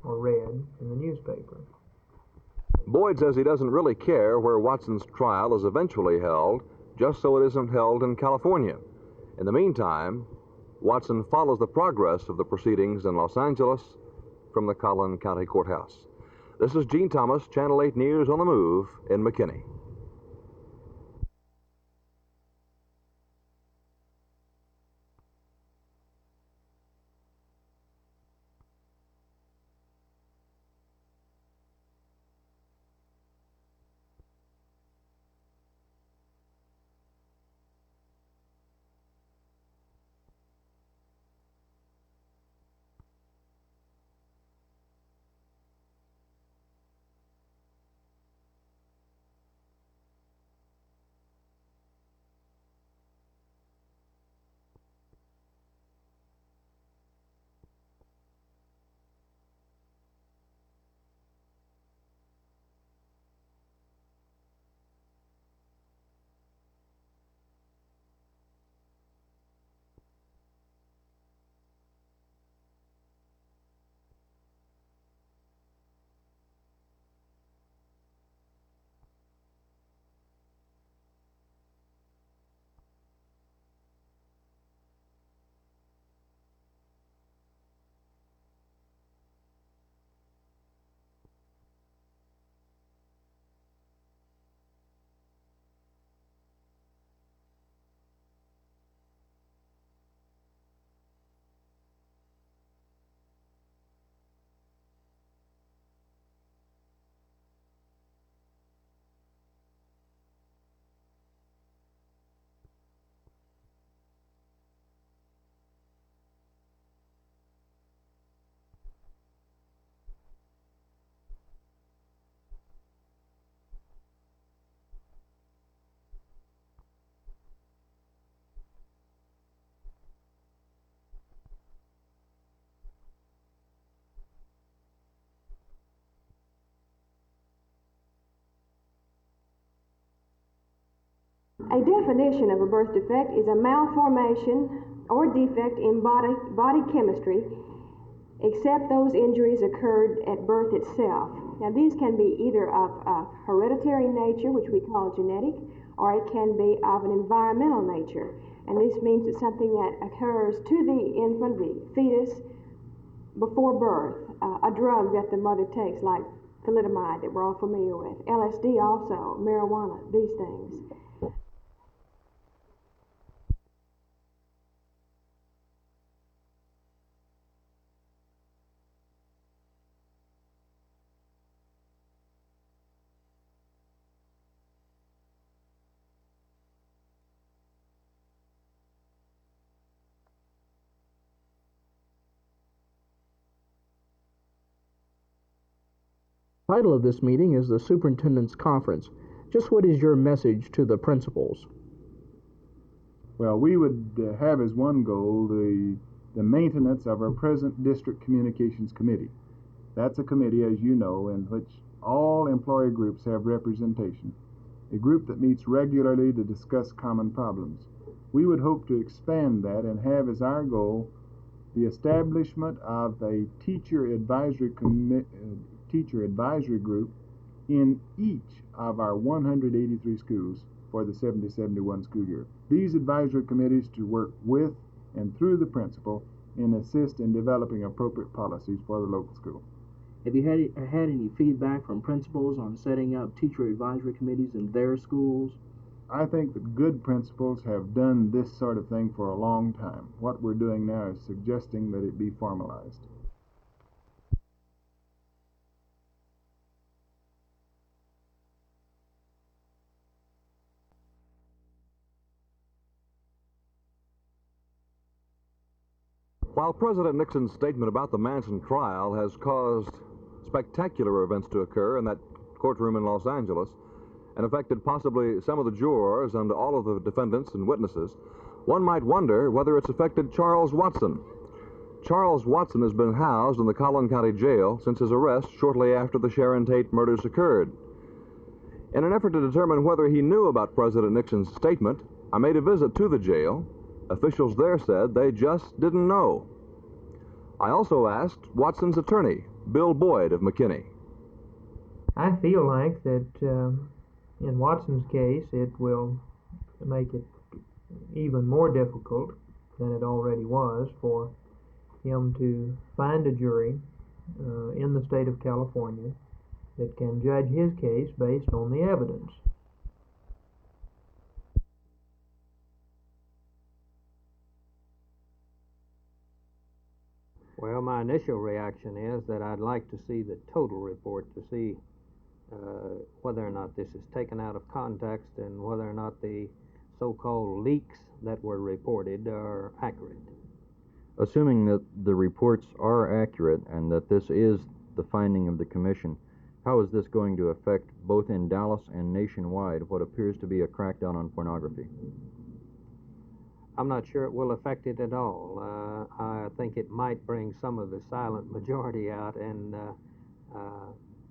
or read in the newspaper. Boyd says he doesn't really care where Watson's trial is eventually held, just so it isn't held in California. In the meantime, Watson follows the progress of the proceedings in Los Angeles from the Collin County Courthouse. This is Gene Thomas, Channel 8 News on the Move in McKinney. A definition of a birth defect is a malformation or defect in body chemistry, except those injuries occurred at birth itself. Now, these can be either of a hereditary nature, which we call genetic, or it can be of an environmental nature. And this means it's something that occurs to the infant, the fetus, before birth. A drug that the mother takes, like thalidomide that we're all familiar with, LSD also, marijuana, these things. The title of this meeting is the Superintendent's Conference. Just what is your message to the principals? Well, we would have as one goal the maintenance of our present District Communications Committee. That's a committee, as you know, in which all employee groups have representation, a group that meets regularly to discuss common problems. We would hope to expand that and have as our goal the establishment of a teacher advisory group in each of our 183 schools for the 70-71 school year. These advisory committees to work with and through the principal and assist in developing appropriate policies for the local school. Have you had any feedback from principals on setting up teacher advisory committees in their schools? I think that good principals have done this sort of thing for a long time. What we're doing now is suggesting that it be formalized. While President Nixon's statement about the Manson trial has caused spectacular events to occur in that courtroom in Los Angeles and affected possibly some of the jurors and all of the defendants and witnesses, one might wonder whether it's affected Charles Watson. Charles Watson has been housed in the Collin County Jail since his arrest shortly after the Sharon Tate murders occurred. In an effort to determine whether he knew about President Nixon's statement, I made a visit to the jail. Officials there said they just didn't know. I also asked Watson's attorney, Bill Boyd of McKinney. I feel like that in Watson's case, it will make it even more difficult than it already was for him to find a jury in the state of California that can judge his case based on the evidence. Well, my initial reaction is that I'd like to see the total report to see whether or not this is taken out of context and whether or not the so-called leaks that were reported are accurate. Assuming that the reports are accurate and that this is the finding of the commission, how is this going to affect, both in Dallas and nationwide, what appears to be a crackdown on pornography? I'm not sure it will affect it at all. I think it might bring some of the silent majority out and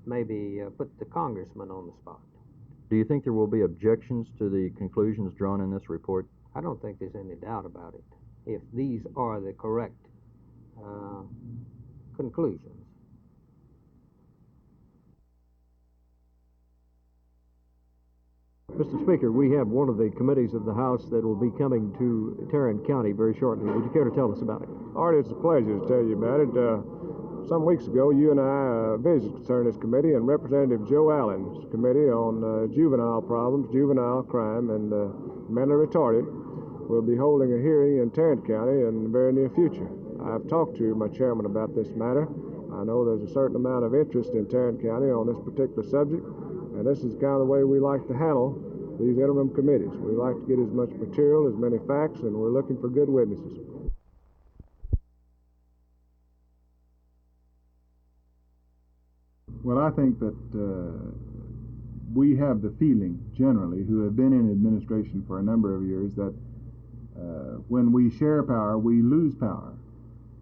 maybe put the congressman on the spot. Do you think there will be objections to the conclusions drawn in this report? I don't think there's any doubt about it, if these are the correct conclusions. Mr. Speaker, we have one of the committees of the House that will be coming to Tarrant County very shortly. Would you care to tell us about it? Art, it's a pleasure to tell you about it. Some weeks ago, you and I visited concerning this committee, and Representative Joe Allen's committee on juvenile problems, juvenile crime, and mentally retarded will be holding a hearing in Tarrant County in the very near future. I've talked to my chairman about this matter. I know there's a certain amount of interest in Tarrant County on this particular subject, and this is kind of the way we like to handle these interim committees. We like to get as much material, as many facts, and we're looking for good witnesses. Well, I think that we have the feeling, generally, who have been in administration for a number of years, that when we share power, we lose power.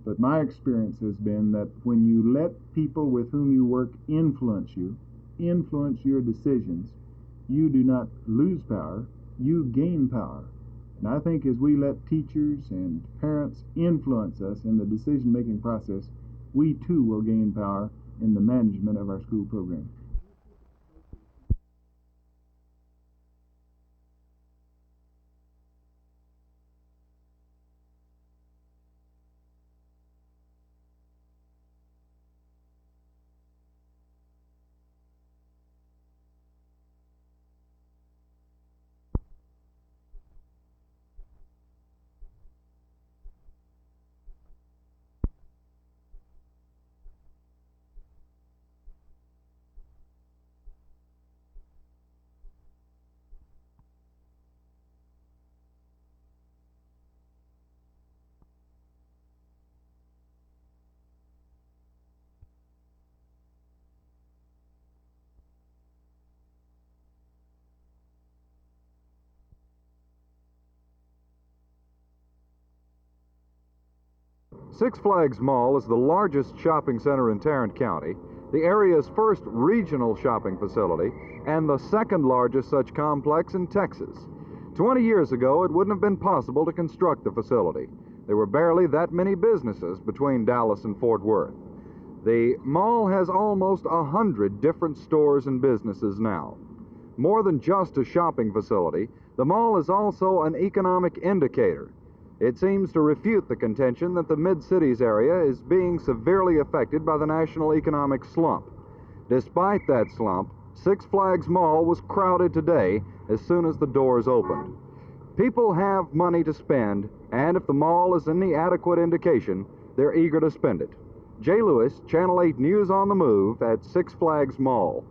But my experience has been that when you let people with whom you work influence your decisions, you do not lose power, you gain power. And I think as we let teachers and parents influence us in the decision-making process, we too will gain power in the management of our school program. Six Flags Mall is the largest shopping center in Tarrant County, the area's first regional shopping facility, and the second largest such complex in Texas. 20 years ago, it wouldn't have been possible to construct the facility. There were barely that many businesses between Dallas and Fort Worth. The mall has almost 100 different stores and businesses now. More than just a shopping facility, the mall is also an economic indicator. It seems to refute the contention that the Mid-Cities area is being severely affected by the national economic slump. Despite that slump, Six Flags Mall was crowded today as soon as the doors opened. People have money to spend, and if the mall is any adequate indication, they're eager to spend it. Jay Lewis, Channel 8 News on the Move at Six Flags Mall.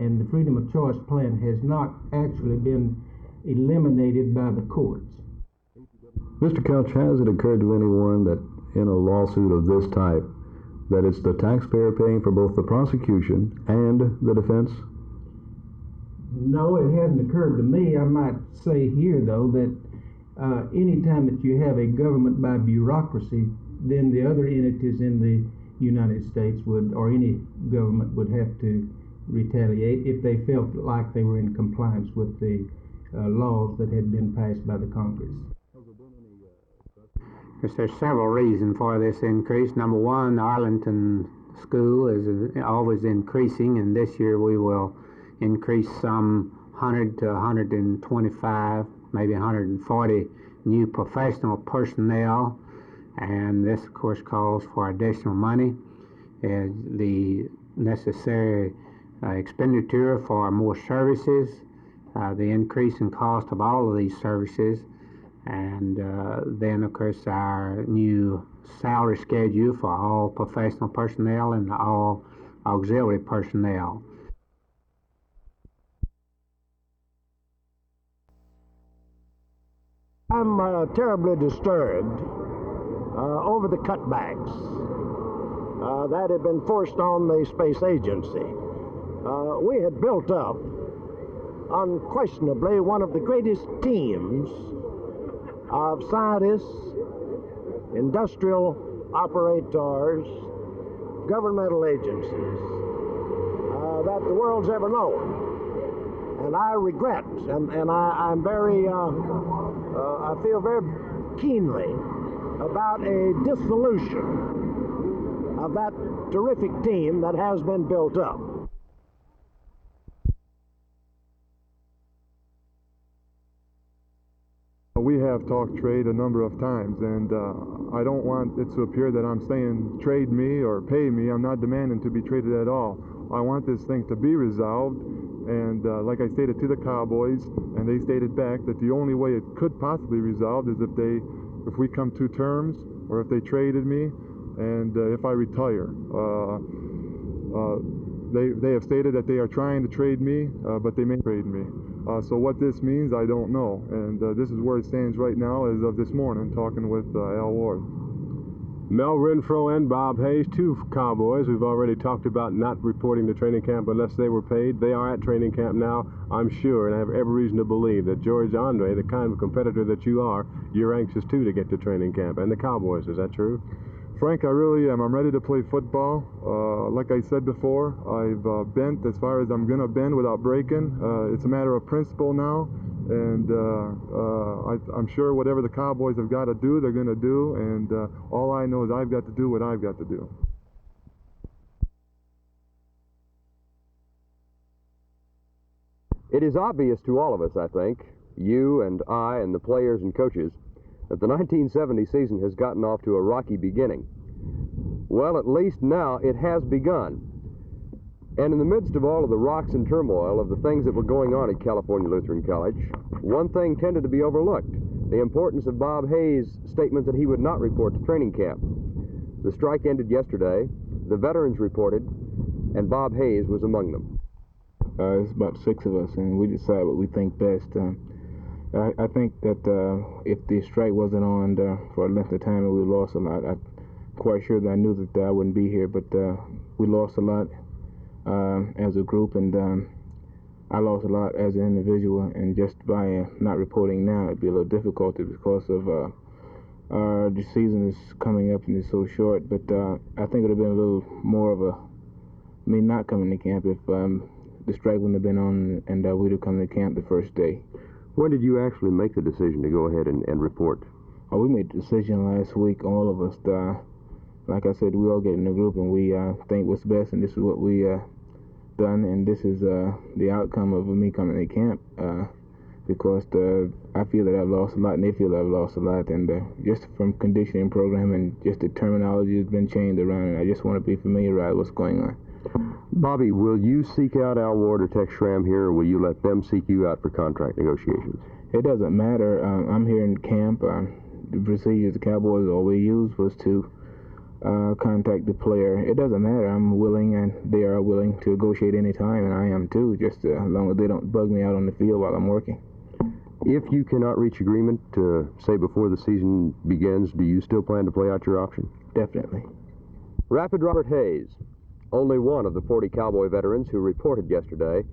and the freedom of choice plan has not actually been eliminated by the courts. Mr. Couch, has it occurred to anyone that in a lawsuit of this type, that it's the taxpayer paying for both the prosecution and the defense? No, it hasn't occurred to me. I might say here, though, that anytime that you have a government by bureaucracy, then the other entities in the United States would, or any government would have to retaliate if they felt like they were in compliance with the laws that had been passed by the Congress. Yes, there's several reasons for this increase. Number one, the Arlington school is always increasing, and this year we will increase some 100 to 125, maybe 140 new professional personnel, and this of course calls for additional money. The necessary expenditure for more services, the increase in cost of all of these services, and then of course our new salary schedule for all professional personnel and all auxiliary personnel. I'm terribly disturbed over the cutbacks that have been forced on the space agency. We had built up unquestionably one of the greatest teams of scientists, industrial operators, governmental agencies that the world's ever known. And I regret, and I'm very, I feel very keenly about a dissolution of that terrific team that has been built up. We have talked trade a number of times, and I don't want it to appear that I'm saying trade me or pay me. I'm not demanding to be traded at all. I want this thing to be resolved, and like I stated to the Cowboys, and they stated back, that the only way it could possibly resolve is if we come to terms, or if they traded me, and if I retire. They have stated that they are trying to trade me, but they may trade me. So what this means, I don't know. And this is where it stands right now as of this morning, talking with Al Ward. Mel Renfro and Bob Hayes, two Cowboys who've already talked about not reporting to training camp unless they were paid. They are at training camp now, I'm sure, and I have every reason to believe that George Andre, the kind of competitor that you are, you're anxious too to get to training camp. And the Cowboys, is that true? Frank, I really am. I'm ready to play football. Like I said before, I've bent as far as I'm going to bend without breaking. It's a matter of principle now, and I'm sure whatever the Cowboys have got to do, they're going to do, and all I know is I've got to do what I've got to do. It is obvious to all of us, I think, you and I and the players and coaches, that the 1970 season has gotten off to a rocky beginning. Well, at least now it has begun. And in the midst of all of the rocks and turmoil of the things that were going on at California Lutheran College, one thing tended to be overlooked: the importance of Bob Hayes' statement that he would not report to training camp. The strike ended yesterday, the veterans reported, and Bob Hayes was among them. It's about 6 of us, and we decide what we think best. I think that if the strike wasn't on for a length of time and we lost a lot, I'm quite sure that I knew that I wouldn't be here, but we lost a lot as a group, and I lost a lot as an individual, and just by not reporting now, it'd be a little difficult because of the season is coming up and it's so short, but I think it would have been a little more of me not coming to camp if the strike wouldn't have been on and we'd have come to camp the first day. When did you actually make the decision to go ahead and report? Oh, we made the decision last week, all of us. Like I said, we all get in a group and we think what's best, and this is what we done, and this is the outcome of me coming to camp, because I feel that I've lost a lot, and they feel that I've lost a lot, and just from conditioning program and just the terminology has been changed around, and I just want to be familiarized with what's going on. Bobby, will you seek out Al Ward or Tex Schramm here, or will you let them seek you out for contract negotiations? It doesn't matter. I'm here in camp. The procedures the Cowboys always used was to contact the player. It doesn't matter. I'm willing, and they are willing to negotiate any time, and I am too, just as long as they don't bug me out on the field while I'm working. If you cannot reach agreement, say before the season begins, do you still plan to play out your option? Definitely. Rapid Robert Hayes, only one of the 40 Cowboy veterans who reported yesterday,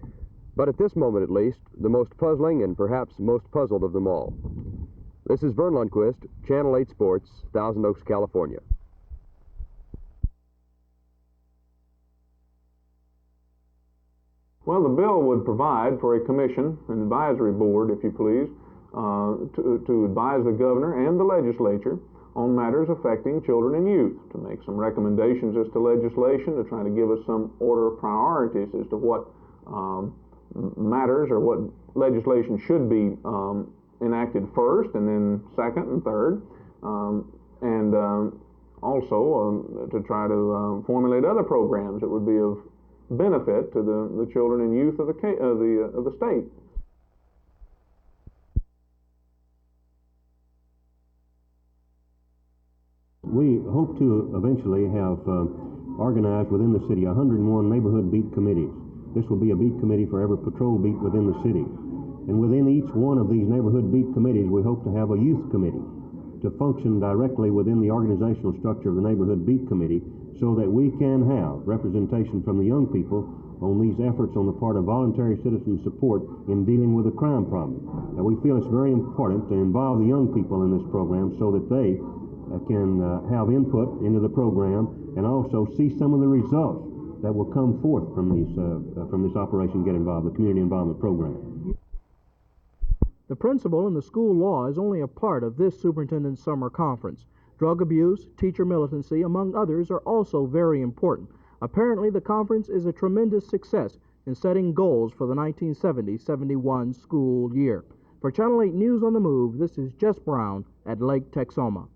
but at this moment at least, the most puzzling and perhaps most puzzled of them all. This is Vern Lundquist, Channel 8 Sports, Thousand Oaks, California. Well, the bill would provide for a commission, an advisory board, if you please, to advise the governor and the legislature on matters affecting children and youth, to make some recommendations as to legislation, to try to give us some order of priorities as to what matters or what legislation should be enacted first, and then second and third, and also to try to formulate other programs that would be of benefit to the children and youth of the state. We hope to eventually have organized within the city 101 neighborhood beat committees. This will be a beat committee for every patrol beat within the city. And within each one of these neighborhood beat committees, we hope to have a youth committee to function directly within the organizational structure of the neighborhood beat committee, so that we can have representation from the young people on these efforts on the part of voluntary citizen support in dealing with the crime problem. Now, we feel it's very important to involve the young people in this program so that they can have input into the program and also see some of the results that will come forth from this Operation Get Involved, the Community Involvement Program. The principal and the school law is only a part of this superintendent's summer conference. Drug abuse, teacher militancy, among others, are also very important. Apparently, the conference is a tremendous success in setting goals for the 1970-71 school year. For Channel 8 News on the Move, this is Jess Brown at Lake Texoma.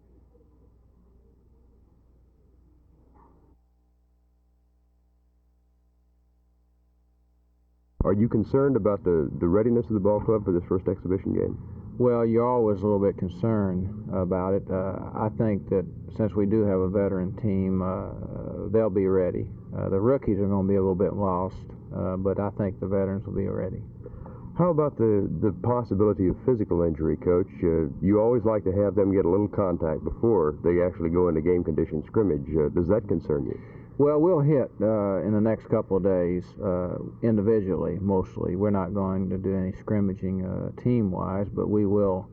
Are you concerned about the readiness of the ball club for this first exhibition game? Well, you're always a little bit concerned about it. I think that since we do have a veteran team, they'll be ready. The rookies are going to be a little bit lost, but I think the veterans will be ready. How about the possibility of physical injury, Coach? You always like to have them get a little contact before they actually go into game condition scrimmage. Does that concern you? Well, we'll hit in the next couple of days individually, mostly. We're not going to do any scrimmaging team-wise, but we will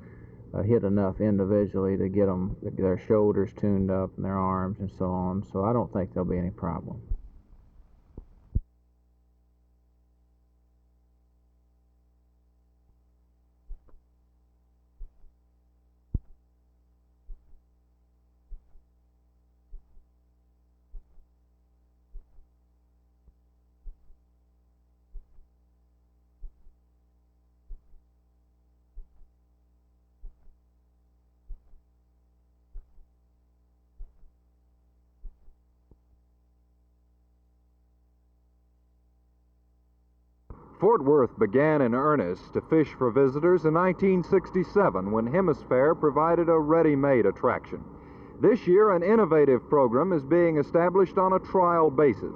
hit enough individually to get them their shoulders tuned up and their arms and so on. So I don't think there'll be any problem. Fort Worth began in earnest to fish for visitors in 1967 when Hemisphere provided a ready-made attraction. This year, an innovative program is being established on a trial basis.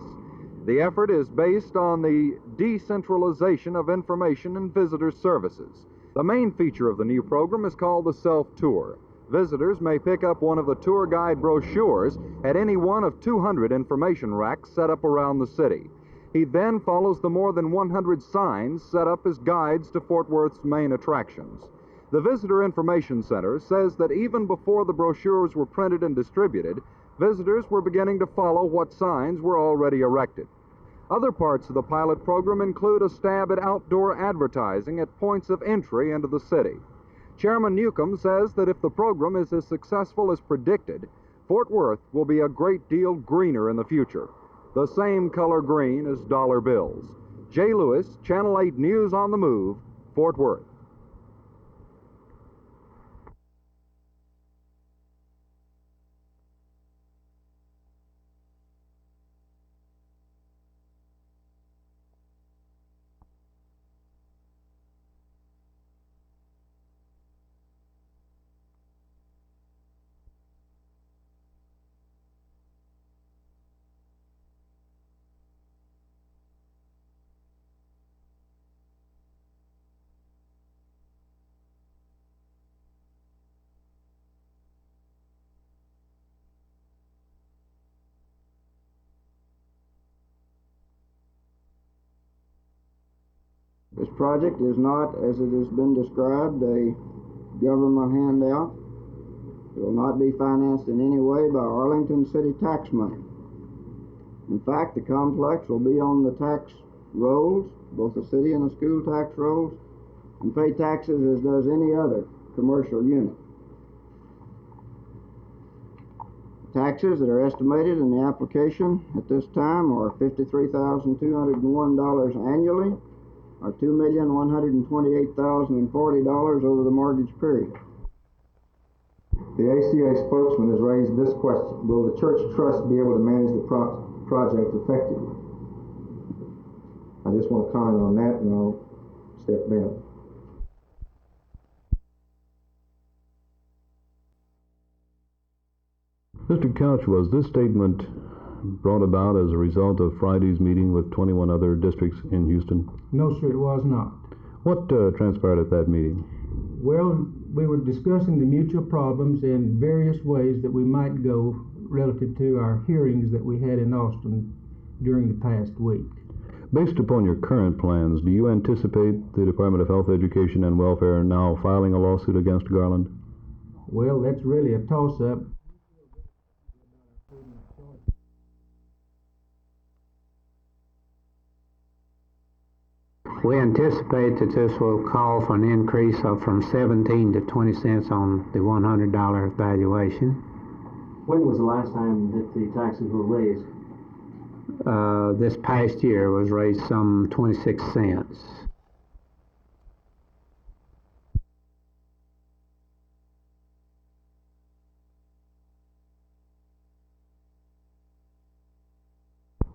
The effort is based on the decentralization of information and visitor services. The main feature of the new program is called the Self-Tour. Visitors may pick up one of the tour guide brochures at any one of 200 information racks set up around the city. He then follows the more than 100 signs set up as guides to Fort Worth's main attractions. The Visitor Information Center says that even before the brochures were printed and distributed, visitors were beginning to follow what signs were already erected. Other parts of the pilot program include a stab at outdoor advertising at points of entry into the city. Chairman Newcomb says that if the program is as successful as predicted, Fort Worth will be a great deal greener in the future. The same color green as dollar bills. Jay Lewis, Channel 8 News on the Move, Fort Worth. This project is not, as it has been described, a government handout. It will not be financed in any way by Arlington city tax money. In fact, the complex will be on the tax rolls, both the city and the school tax rolls, and pay taxes as does any other commercial unit. Taxes that are estimated in the application at this time are $53,201 annually, or $2,128,040 over the mortgage period. The ACA spokesman has raised this question: will the church trust be able to manage the project effectively? I just want to comment on that, and I'll step down. Mr. Couch, was this statement brought about as a result of Friday's meeting with 21 other districts in Houston? No, sir, it was not. What transpired at that meeting? Well, we were discussing the mutual problems and various ways that we might go relative to our hearings that we had in Austin during the past week. Based upon your current plans, do you anticipate the Department of Health, Education, and Welfare now filing a lawsuit against Garland? Well, that's really a toss-up. We anticipate that this will call for an increase of from 17 to 20 cents on the $100 valuation. When was the last time that the taxes were raised? This past year was raised some 26 cents.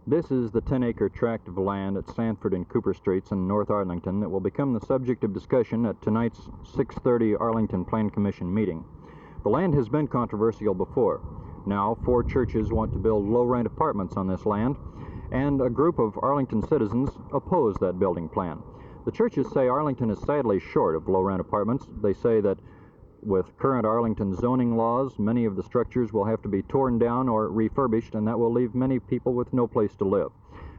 This is the 10-acre tract of land at Sanford and Cooper Streets in North Arlington that will become the subject of discussion at tonight's 6:30 Arlington Plan Commission meeting. The land has been controversial before. Now, 4 churches want to build low-rent apartments on this land, and a group of Arlington citizens oppose that building plan. The churches say Arlington is sadly short of low-rent apartments. They say that with current Arlington zoning laws, many of the structures will have to be torn down or refurbished, and that will leave many people with no place to live.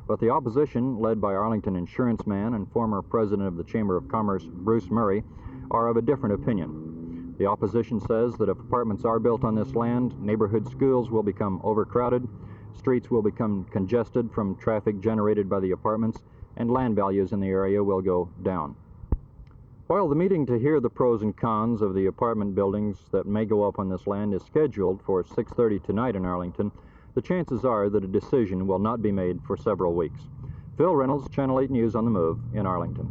But the opposition, led by Arlington insurance man and former president of the Chamber of Commerce, Bruce Murray, are of a different opinion. The opposition says that if apartments are built on this land, neighborhood schools will become overcrowded, streets will become congested from traffic generated by the apartments, and land values in the area will go down. While the meeting to hear the pros and cons of the apartment buildings that may go up on this land is scheduled for 6:30 tonight in Arlington, the chances are that a decision will not be made for several weeks. Phil Reynolds, Channel 8 News on the Move in Arlington.